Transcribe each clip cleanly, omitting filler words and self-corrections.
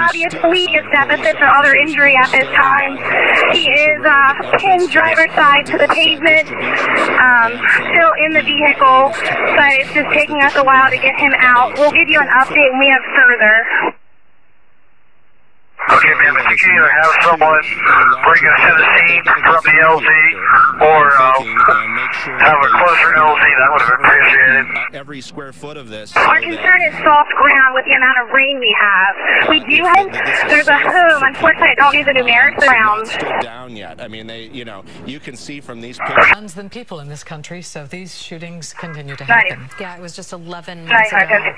obviously his deficits or other injury at this time. He is pinned driver's side to the pavement, still in the vehicle, but it's just taking us a while to get him out. We'll give you an update when we have further. Okay, ma'am, if you can either have someone bring us to the scene from the LZ or have a closer LZ, that would have been appreciated. Every square foot of this. Our concern is soft ground with the amount of rain we have. We do have, there's a home, unfortunately I don't need the numerics around. Stood down yet. I mean, you can see from these pictures. Guns than people in this country, so these shootings continue to happen. Right. Yeah, it was just 11 months ago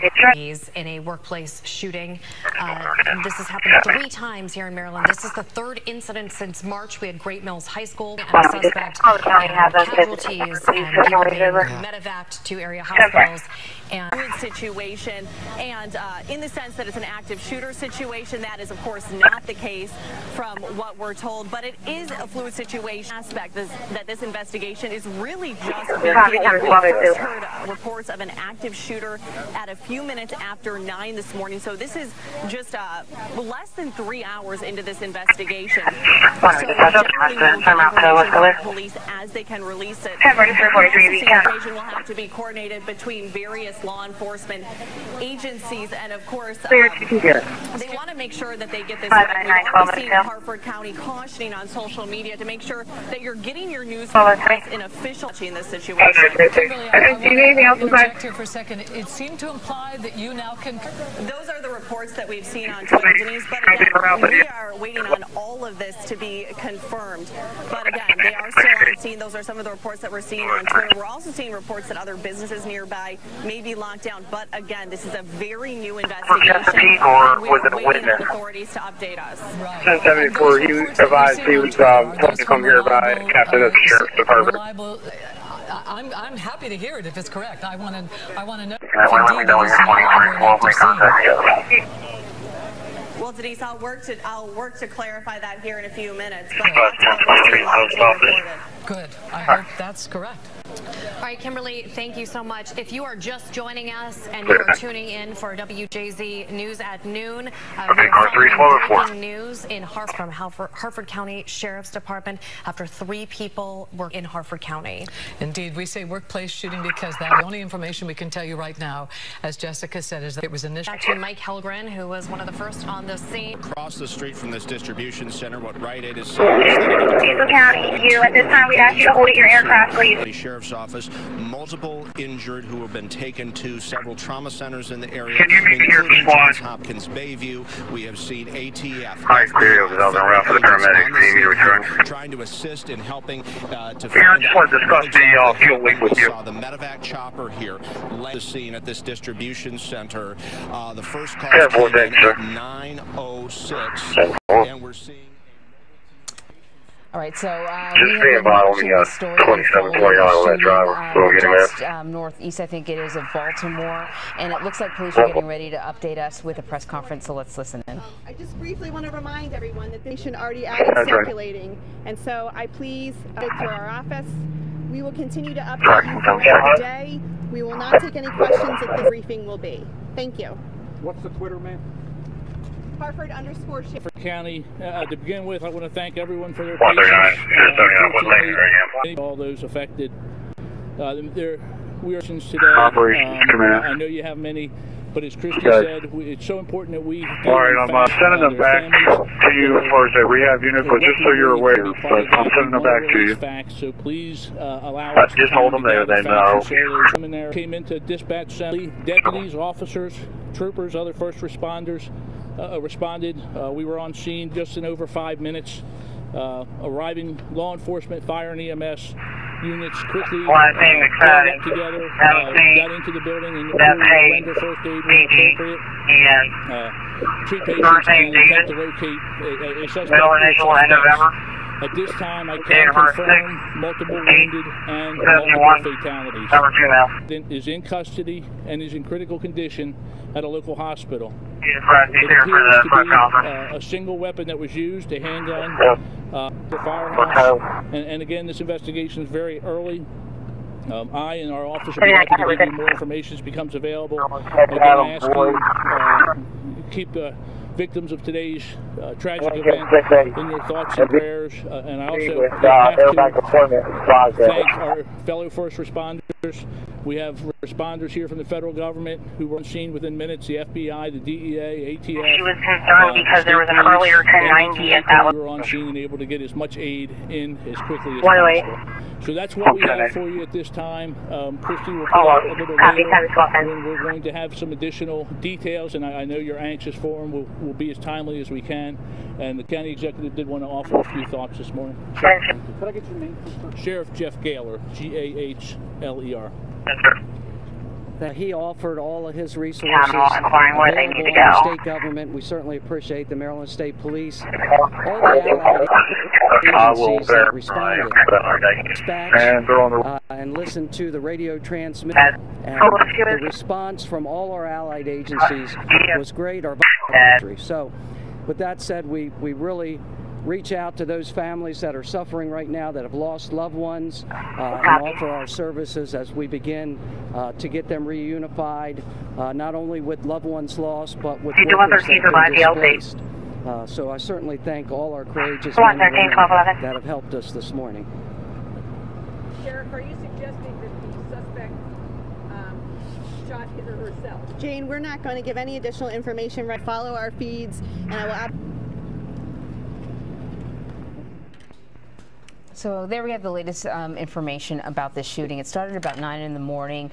in a workplace shooting. This has happened 3 times here in Maryland. This is the 3rd incident since March. We had Great Mills High School and a suspect casualties and people being medevaced to area hospitals. And fluid situation, and in the sense that it's an active shooter situation, that is of course not the case from what we're told, but it is a fluid situation aspect that this investigation is really just beginning. We first heard reports of an active shooter at a few minutes after 9 this morning, so this is just less than 3 hours into this investigation. So police as they can release it. This investigation will have to be coordinated between various law enforcement agencies, and of course they want to make sure that they get this right. We've seen Harford County cautioning on social media to make sure that you're getting your news in official in this situation. Kimberly, I want to interject here for a second. It seemed to imply that you now can... Those are the reports that we've seen on Twitter, Denise, but again, we are waiting on all of this to be confirmed. But again, they are still on scene. Those are some of the reports that we're seeing on Twitter. We're also seeing reports that other businesses nearby may be locked down, but again, this is a very new investigation, and we are waiting on authorities to update us. Right. 1074, he advised he was told to come here by captain of the sheriff's department. I'm happy to hear it if it's correct. I want to know. Let me know when you're 24, we'll contact you. Well, Denise, I'll work to clarify that here in a few minutes. But good. I hope that's correct. All right, Kimberly, thank you so much. If you are just joining us and you are tuning in for WJZ News at noon, breaking news in from Harford County Sheriff's Department after 3 people were in Harford County. Indeed, we say workplace shooting because the only information we can tell you right now, as Jessica said, is that it was initially... Back to Mike Helgren, who was one of the first on the scene. Across the street from this distribution center, what Rite Aid is saying is that... Cecil County, you at this time, we ask you to hold at your aircraft, please. Sheriff's Office, multiple injured who have been taken to several trauma centers in the area, Can you meet me here, including squad? Johns Hopkins Bayview. We have seen ATF. Hi, clear. I was on route for the paramedics. Need me to return. Trying to assist in helping to Here, I find just want to discuss the fuel leak with you. Saw the medevac chopper here led the scene at this distribution center. The first call came in at 9:06, and we're seeing. All right, so just stay involved. We got 27, 20 on that driver. We'll get him just northeast, I think it is, of Baltimore, and it looks like police are getting ready to update us with a press conference. So let's listen in. I just briefly want to remind everyone that the nation already added circulating, and so I please get through our office. We will continue to update you throughout the day. We will not take any questions that the briefing will be. Thank you. What's the Twitter, man? Harford_Sheriff County. To begin with, I want to thank everyone for their patience. All those affected. We are today. I know you have many, but as Christy said, it's so important that we. All right, I'm sending them back to you as far as a rehab unit, but just so you're aware, but I'm sending them back to you. Facts, so please allow us. Just hold them there, they know. Came into dispatch center. Deputies, officers, troopers, other first responders. Responded. We were on scene just in over 5 minutes. Arriving law enforcement, fire and EMS units quickly got together, got into the building and render first aid when appropriate. Treat patients and attempt to locate a suspect. At this time, I can confirm multiple wounded and multiple fatalities. Is in custody and is in critical condition at a local hospital. It appears to be a single weapon that was used, a handgun, the firehouse. And again, this investigation is very early. I and our office will be happy to give you more information as it becomes available. Again, I ask you keep victims of today's tragic event in your thoughts and prayers. And I also have to thank our fellow first responders. We have responders here from the federal government who were on scene within minutes, the FBI, the DEA, ATF. She was concerned because there was an earlier 1090 at that we were on scene and able to get as much aid in as quickly as possible. So that's what we have for you at this time. Christy will put out a little later when we're going to have some additional details, and I know you're anxious for them. We'll be as timely as we can. And the county executive did want to offer a few thoughts this morning. Sure. Could I get your name, please? Sheriff Jeff Gaylor, G-A-H-L-E-R. That he offered all of his resources available to the state government. We certainly appreciate the Maryland State Police, all the allied agencies that responded, dispatched, and listened to the radio transmission. And the response from all our allied agencies was great. Our victory. So, with that said, we really reach out to those families that are suffering right now, that have lost loved ones, and offer our services as we begin to get them reunified, not only with loved ones lost, but with workers that have been displaced. So I certainly thank all our courageous men and women that have helped us this morning. Sheriff, are you suggesting that the suspect shot him or herself? Jane, we're not going to give any additional information. Right, follow our feeds, and I will. So there we have the latest information about this shooting. It started about 9 in the morning.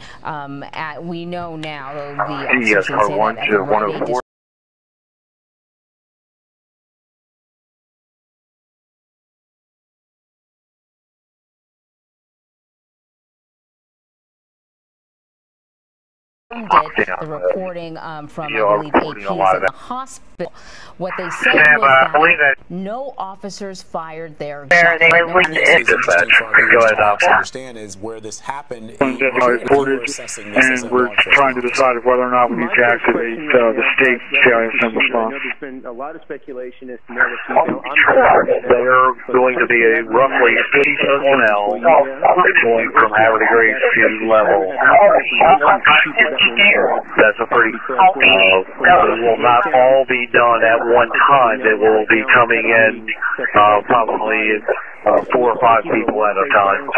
We know now, though, the officers say that at the Rite Aid did the reporting from, I believe, APs at the hospital. What they said was that no officers fired their shots. Understand is where this happened. Reported, and we're trying to decide whether or not we need to activate the state CISM response. There's been a lot of speculation as to They're going to be a roughly 50 personnel going from Harvard to Grade 2 level. That's a pretty, it will not all be done at one time. It will be coming in probably 4 or 5 people at a time.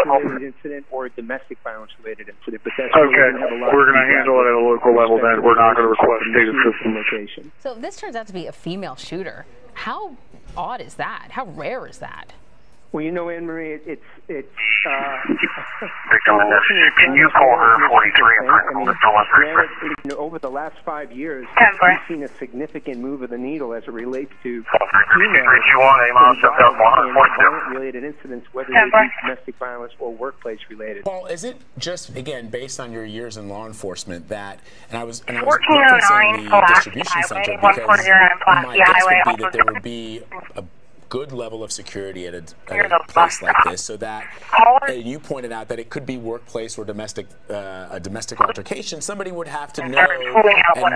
Incident or a domestic violence related incident. But that's okay, we're going to handle it at a local level then. We're not going to request state assistance location. So this turns out to be a female shooter. How odd is that? How rare is that? Well, you know, Anne-Marie, it's can you call her 43 and principal to fill up? Over the last 5 years, we've seen a significant move of the needle as it relates to violence-related incidents, whether they be domestic violence or workplace related. Paul, is it just, again, based on your years in law enforcement that, and I was referencing the distribution center because my guess would be that there would be a good level of security at a place like this, so that, and you pointed out that it could be workplace or domestic, a domestic altercation. Somebody would have to know and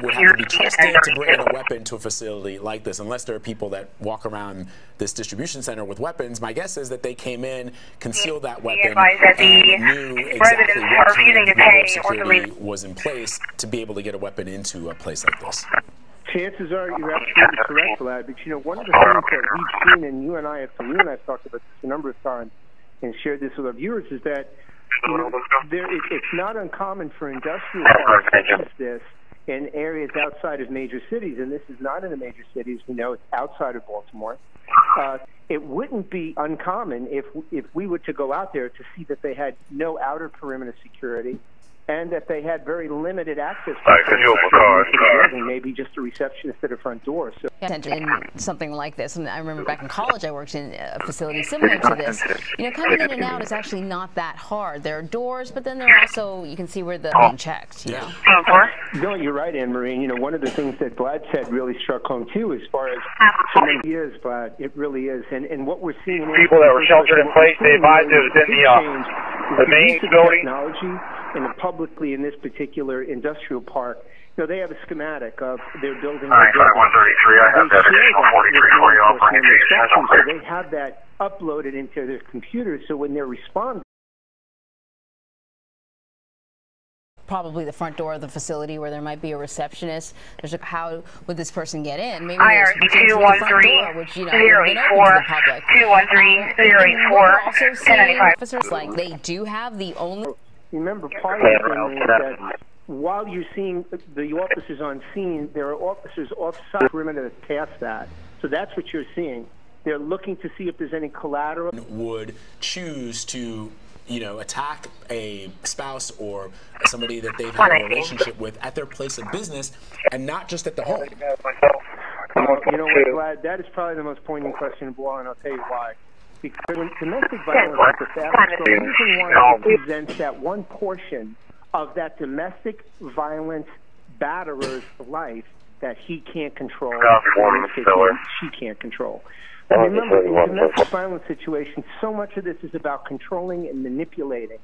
would have to be trusted to bring in a weapon to a facility like this, unless there are people that walk around this distribution center with weapons. My guess is that they came in, concealed that weapon, and knew exactly what kind of level of security was in place to be able to get a weapon into a place like this. Chances are you're absolutely correct, Vlad. But you know, one of the things that we've seen, and you and I have talked about this a number of times and shared this with our viewers, is that it's not uncommon for industrial parks to use this in areas outside of major cities, and this is not in the major cities. We know it's outside of Baltimore. It wouldn't be uncommon if we were to go out there to see that they had no outer perimeter security, and that they had very limited access to maybe just a receptionist at a front door. So in something like this, and I remember back in college I worked in a facility similar to this. You know, coming in and out is actually not that hard. There are doors, but then there are also, you can see where the being checked. You know? No, you're right, Anne-Marie. And, you know, one of the things that Vlad said really struck home too, as far as so many years, Vlad, it really is. And what we're seeing, people that were sheltered in place, they advised it was in the main building. Technology and publicly in this particular industrial park, you know, they have a schematic of their building. All right, 133, I have that additional 43 for you. I'll bring it to you. So they have that uploaded into their computers, so when they're responding. probably the front door of the facility where there might be a receptionist. There's a, how would this person get in? Maybe IR 213 which, you know, 084 213 084 also seeing officers like they do have the only. Remember, part of the thing is that while you're seeing the officers on scene, there are officers off-site perimeter past that. So that's what you're seeing. They're looking to see if there's any collateral. Would choose to, you know, attack a spouse or somebody that they've had a relationship with at their place of business and not just at the home. You know what, Vlad? That is probably the most poignant question of all, and I'll tell you why. Because when domestic violence is the fastest growing, reason why it represents that one portion of that domestic violence batterer's life that he can't control, she can't control. And remember, in domestic violence situations, so much of this is about controlling and manipulating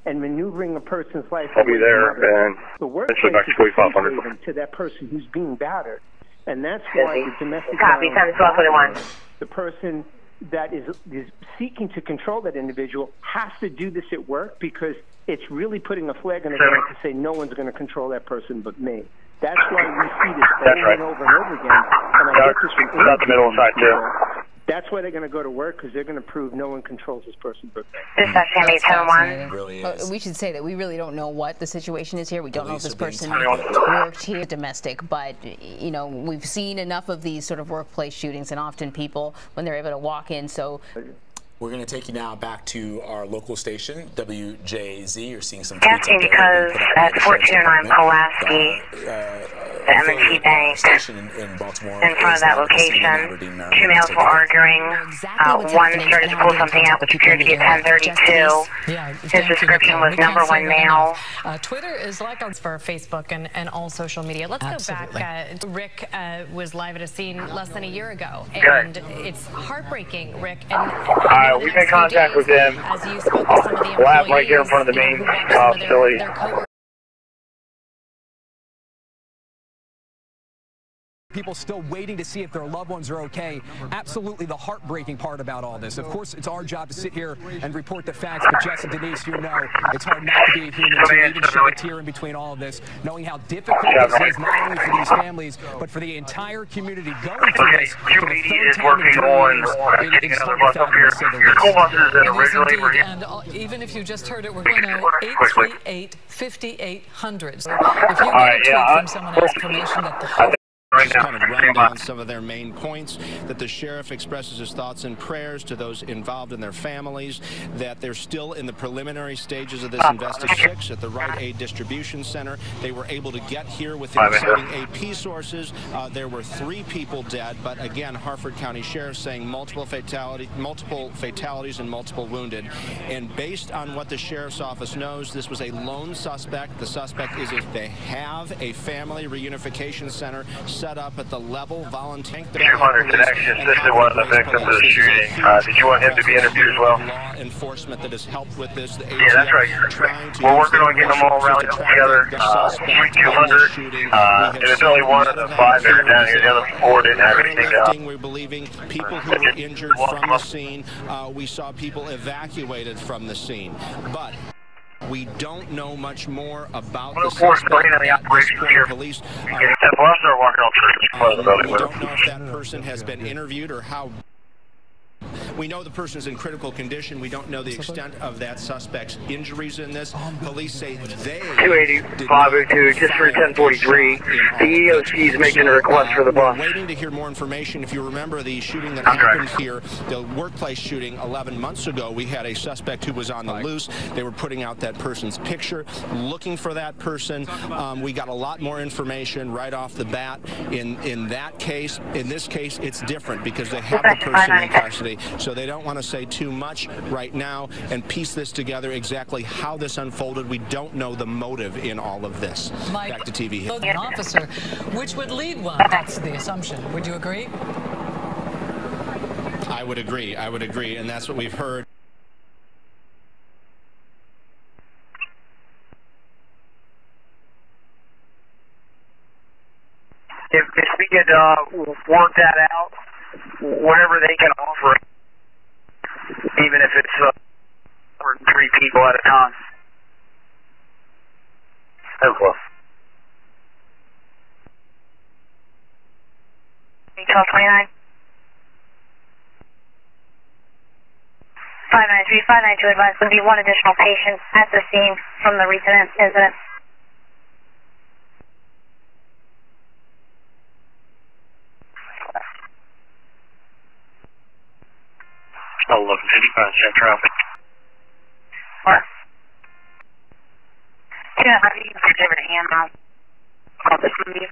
and maneuvering a person's life. I'll be there, and the workplace is a safe haven to that person who's being battered. And that's why the domestic violence, the person that is seeking to control that individual has to do this at work, because it's really putting a flag in the ground to say no one's going to control that person but me. That's why we see this over and over and over again. And I get this from the middle side too. That's why they're going to go to work, because they're going to prove no one controls this person but me. Really we should say that we really don't know what the situation is here. We don't know if this person worked here domestic, but you know, we've seen enough of these sort of workplace shootings, and often people, when they're able to walk in, so. We're going to take you now back to our local station, WJZ. You're seeing some tweets up because at 1409 Pulaski, the M&T Bank, in Baltimore, in front of that location, two males were arguing. One started to pull something out which appeared to be a 1032. His description was number one male. Twitter is like ours for Facebook and all social media. Let's go back. Rick was live at a scene less than a year ago, and it's heartbreaking, Rick. And we've made contact with him. As you spoke to some of the employees, right here in front of the main facility. People still waiting to see if their loved ones are okay. Absolutely the heartbreaking part about all this. Of course, it's our job to sit here and report the facts, but Jess and Denise, you know, it's hard not to be a human to even shed a tear in between all of this, knowing how difficult this is, not only for these families, but for the entire community going through this for the third time in 3 years. It is hard to fathom, to say the least. School buses that originally were here. And even if you just heard it, we're going to 838-5800. So if you get a tweet from someone else, information that the Just kind of run down some of their main points, that the sheriff expresses his thoughts and prayers to those involved and their families, that they're still in the preliminary stages of this investigation at the Rite Aid Distribution Center. They were able to get here within citing AP sources. There were 3 people dead, but again, Harford County Sheriff saying multiple fatalities and multiple wounded. And based on what the sheriff's office knows, this was a lone suspect. The suspect is they have a family reunification center set up at the level volunteer. 200 connection assisted one of the victims of the shooting. Did you want him to be interviewed as well? Law enforcement that has helped with this. The yeah, that's right. We're working on getting them all rallied up together. 200. And it's only one of the 5 that are down here. The other 4 didn't have anything down. We're believing people who were injured from the scene. We saw people evacuated from the scene, but we don't know much more about the suspect at this point. Police we don't know if that person has been interviewed or how. We know the person is in critical condition. We don't know the extent of that suspect's injuries in this. Police say they 280-502, just for 1043. The EOC is making a request for the bus. We're waiting to hear more information. If you remember the shooting that happened here, the workplace shooting 11 months ago, we had a suspect who was on the loose. They were putting out that person's picture, looking for that person. We got a lot more information right off the bat. In that case, in this case, it's different because they have the person in custody. So they don't want to say too much right now and piece this together exactly how this unfolded. We don't know the motive in all of this. Mike, back to TV. An officer, which would lead one. That's the assumption. Would you agree? I would agree. I would agree. And that's what we've heard. If we could work that out, whatever they can offer, even if it's 3 people at a time. 10 plus. 1229. 593, 592 advised there will be one additional patient at the scene from the recent incident. I'll look at check traffic. What? Yeah, I think you can give it a hand out. Oh, this from you.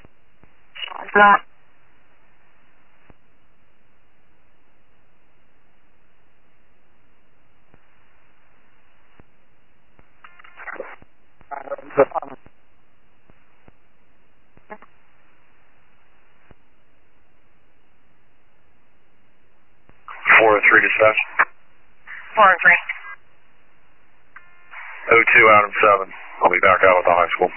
It's not. Three dispatch. 403. 02 Adam 7. I'll be back out at the high school.